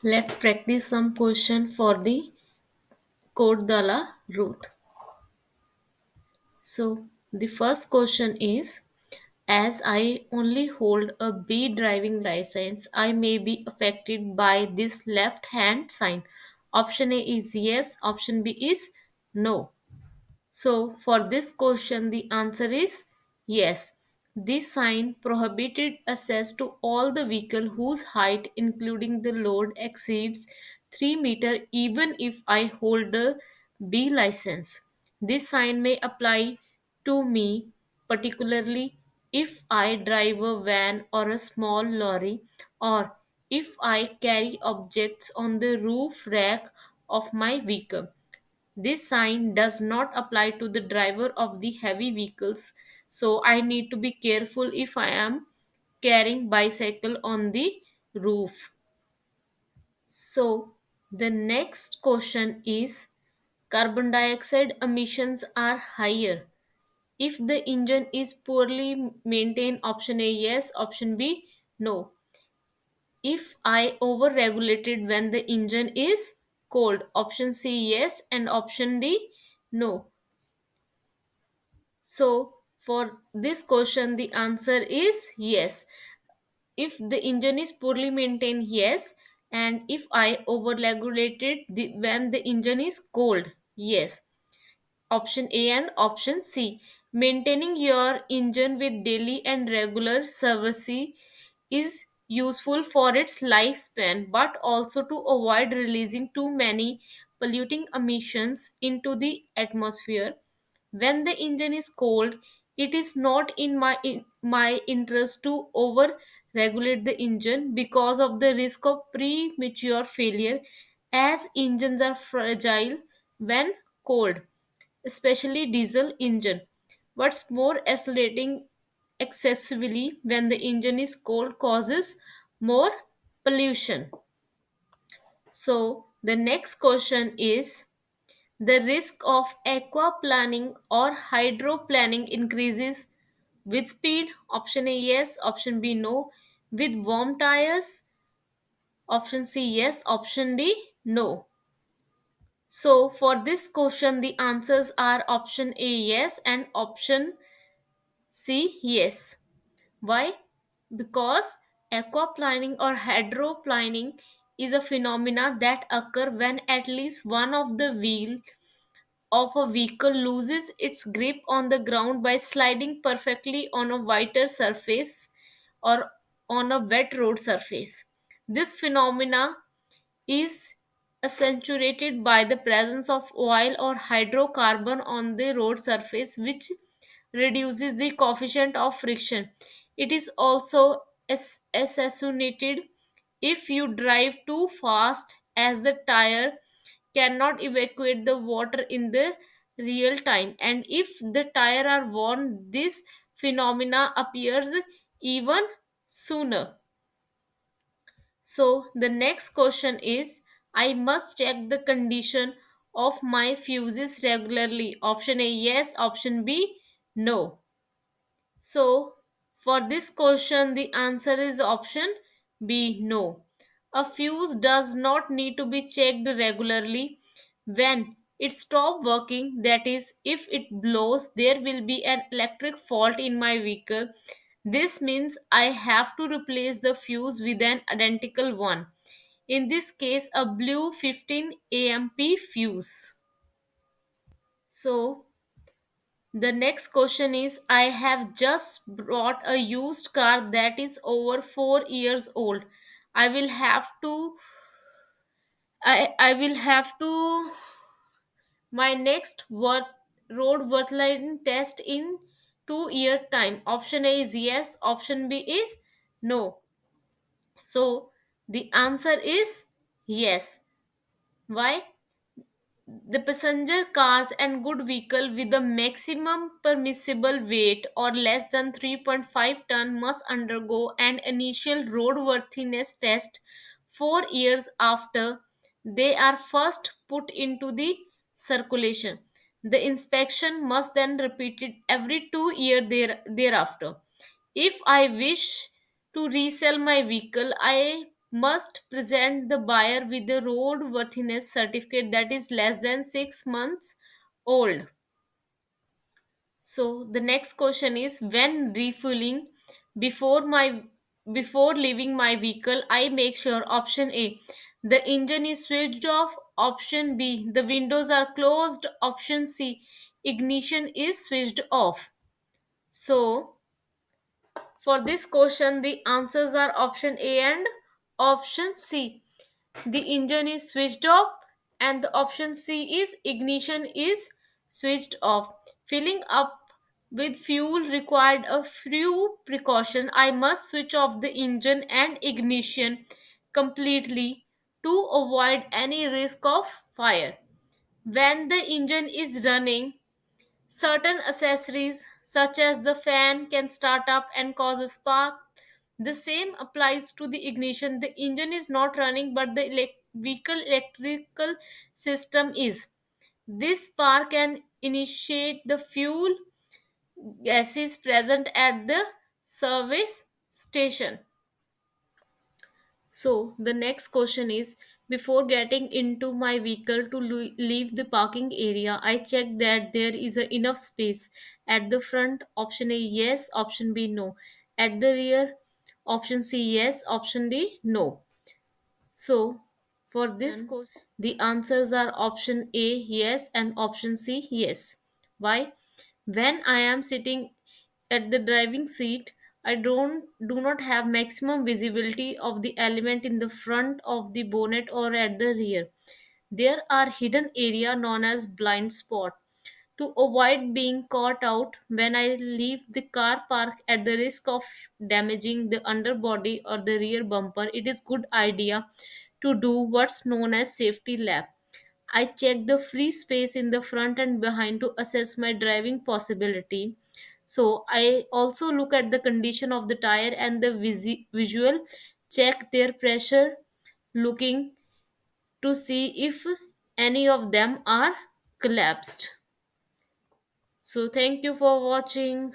Let's practice some question for the Kodala Ruth. So the first question is, as I only hold a B driving license, I may be affected by this left hand sign. Option A is yes, option B is no. So, for this question, the answer is yes. This sign prohibited access to all the vehicle whose height, including the load, exceeds 3 meter even if I hold a B license. This sign may apply to me particularly if I drive a van or a small lorry, or if I carry objects on the roof rack of my vehicle. This sign does not apply to the driver of the heavy vehicles, so I need to be careful if I am carrying bicycle on the roof. So the next question is, carbon dioxide emissions are higher if the engine is poorly maintained. Option A yes, option B no. If I over regulated when the engine is cold. Option C yes, and option D no. So, for this question, the answer is yes. If the engine is poorly maintained, yes. And if I overregulated when the engine is cold, yes. Option A and option C. Maintaining your engine with daily and regular service is useful for its lifespan, but also to avoid releasing too many polluting emissions into the atmosphere. When the engine is cold, it is not in my interest to over regulate the engine because of the risk of premature failure, as engines are fragile when cold, especially diesel engine. What's more, accelerating excessively when the engine is cold causes more pollution. So the next question is, the risk of aquaplaning or hydroplaning increases with speed. Option A yes, option B no. With warm tires. Option C yes, option D no. So for this question, the answers are option A yes and option C yes. Why? Because aquaplaning or hydroplaning is a phenomena that occur when at least one of the wheel of a vehicle loses its grip on the ground by sliding perfectly on a whiter surface or on a wet road surface. This phenomena is accentuated by the presence of oil or hydrocarbon on the road surface, which reduces the coefficient of friction. It is also assassinated if you drive too fast, as the tire cannot evacuate the water in the real time, and if the tire are worn, this phenomena appears even sooner. So the next question is, I must check the condition of my fuses regularly. Option A yes, option B no. So for this question, the answer is option B no. A fuse does not need to be checked regularly. When it stops working, that is, if it blows, there will be an electric fault in my vehicle. This means I have to replace the fuse with an identical one. In this case, a blue 15 amp fuse. So, the next question is, I have just bought a used car that is over 4 years old. I will have to I will have to my next road worthline test in 2 year time. Option A is yes, option B is no. So the answer is yes. Why? The passenger cars and good vehicle with the maximum permissible weight or less than 3.5 ton must undergo an initial roadworthiness test 4 years after they are first put into the circulation. The inspection must then repeated every 2 years thereafter. If I wish to resell my vehicle, I must present the buyer with the roadworthiness certificate that is less than 6 months old. So the next question is, when refueling before my before leaving my vehicle, I make sure option A, the engine is switched off, option B, the windows are closed, option C, ignition is switched off. So for this question, the answers are option A and option C. The engine is switched off, and the option C is ignition is switched off. Filling up with fuel required a few precautions. I must switch off the engine and ignition completely to avoid any risk of fire. When the engine is running, certain accessories, such as the fan, can start up and cause a spark. The same applies to the ignition. The engine is not running, but the vehicle electrical system is. This spark can initiate the fuel gases present at the service station. So, the next question is, before getting into my vehicle to leave the parking area, I check that there is enough space. At the front, option A, yes, option B, no. At the rear, option C, yes, option D, no. So, for this question, the answers are option A, yes, and option C, yes. Why? When I am sitting at the driving seat, I do not have maximum visibility of the element in the front of the bonnet or at the rear. There are hidden area known as blind spot. To avoid being caught out when I leave the car park at the risk of damaging the underbody or the rear bumper, it is good idea to do what's known as safety lap. I check the free space in the front and behind to assess my driving possibility. So I also look at the condition of the tire and the visual check their pressure, looking to see if any of them are collapsed. So thank you for watching.